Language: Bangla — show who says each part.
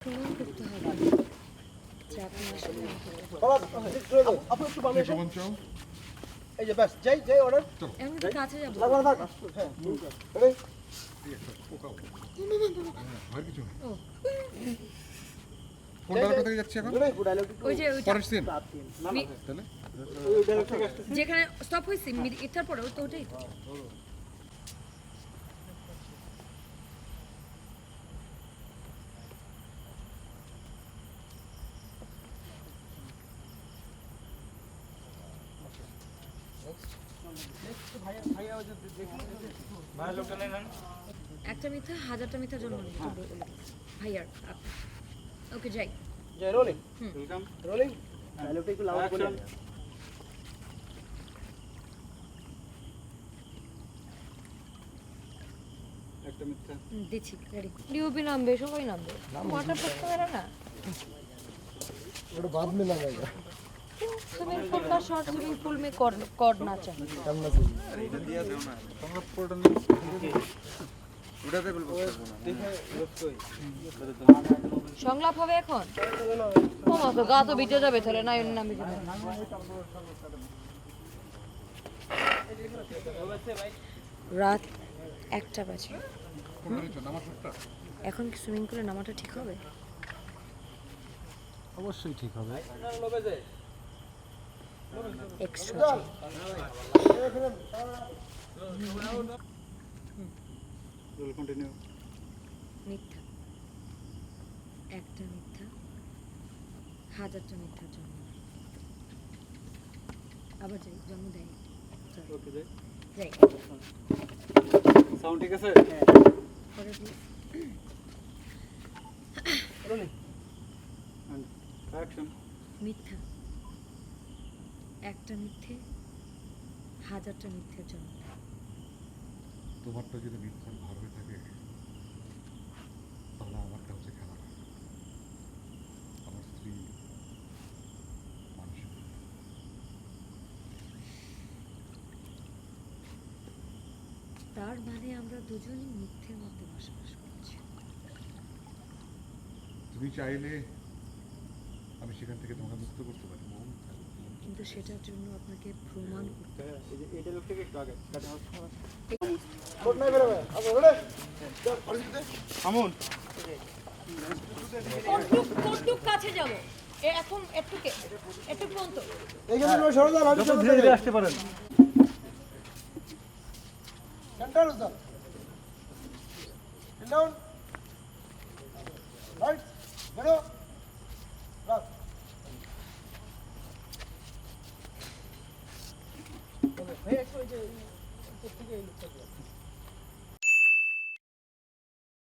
Speaker 1: প্রমাণ করতে হবে যে আপনি আসলে
Speaker 2: আপু একটু বামে এসো। এই যে ব্যাস যাই যাই অর্ডার
Speaker 1: এমনি তো কাছে যাবো।
Speaker 2: হ্যাঁ
Speaker 1: ও
Speaker 3: কোন ডায়লগটা থেকে যাচ্ছে এখন?
Speaker 1: ওই যে ওইটা
Speaker 3: পরের সিন
Speaker 1: মি-
Speaker 3: তাহলে
Speaker 1: যেখানে স্টপ হয়েছে ইটার পরে তো ওটাই তো। একটা মিথ্যা হাজারটা মিথ্যার জন্য ভাইয়ার ওকে যাই।
Speaker 2: যাই রোলিং
Speaker 1: হুম।
Speaker 2: রোলিং ডায়লগটা একটু লাউড বলে
Speaker 1: দিচ্ছি রেডি ডিওপি নামবে সবাই নামবে ওয়াটার পড়তে পারে না
Speaker 2: ওটা বাদ মে লাগাইগা
Speaker 1: स्विमिंग पूल का शॉर्ट स्विमिंग पूल में कॉर्ड ना चाहिए
Speaker 2: কেমন আছে
Speaker 3: এটা দিয়া দাও না তোমরা পুরোটা নিয়ে ওটাতে বলবো
Speaker 1: সংলাপ হবে এখন ও মা তো গা তো বিটে যাবে তাহলে না নামে যাবে রাত 1টা বাজে
Speaker 3: কোনটা নিচ্ছ নামার শটটা
Speaker 1: এখন কি সুইমিং পুলে নামাটা ঠিক হবে
Speaker 2: অবশ্যই ঠিক হবে
Speaker 1: এক্সট্রা
Speaker 3: রোল কন্টিনিউ
Speaker 1: মিথ্যা একটা মিথ্যা হাজারটা মিথ্যার জন্য আবার যাই জন্ম দেয়
Speaker 3: ওকে যাই
Speaker 1: যাই
Speaker 3: সাউন্ড ঠিক আছে
Speaker 1: পরে please।
Speaker 2: রোলিং
Speaker 3: অ্যাকশন
Speaker 1: মিথ্যা একটা মিথ্যে হাজারটা মিথ্যের জন্য
Speaker 3: তোমারটা যদি মিথ্যার ভর হয়ে থাকে তাহলে আমারটা হচ্ছে খেলা আমার স্ত্রী মানুষ
Speaker 1: তার মানে আমরা দুজনই মিথ্যের মধ্যে বসবাস করছি
Speaker 3: তুমি চাইলে আমি সেখান থেকে তোমাকে মুক্ত করতে পারি
Speaker 1: কিন্তু সেটার জন্য আপনাকে প্রমাণ করতে
Speaker 3: এটা লোক থেকে একটু আগে
Speaker 2: কোট নাই বেরোবে আপু রেডি
Speaker 3: আমন
Speaker 1: কতটুক কাছে যাব এখন একটু পর্যন্ত
Speaker 2: এইখানে সরে যান আমি ধীরে ধীরে আসতে পারেন সেন্টার উদার ডাউন রাইট বেরো রাইট ভাই একটু ওই যে উপর থেকে এই লুকটা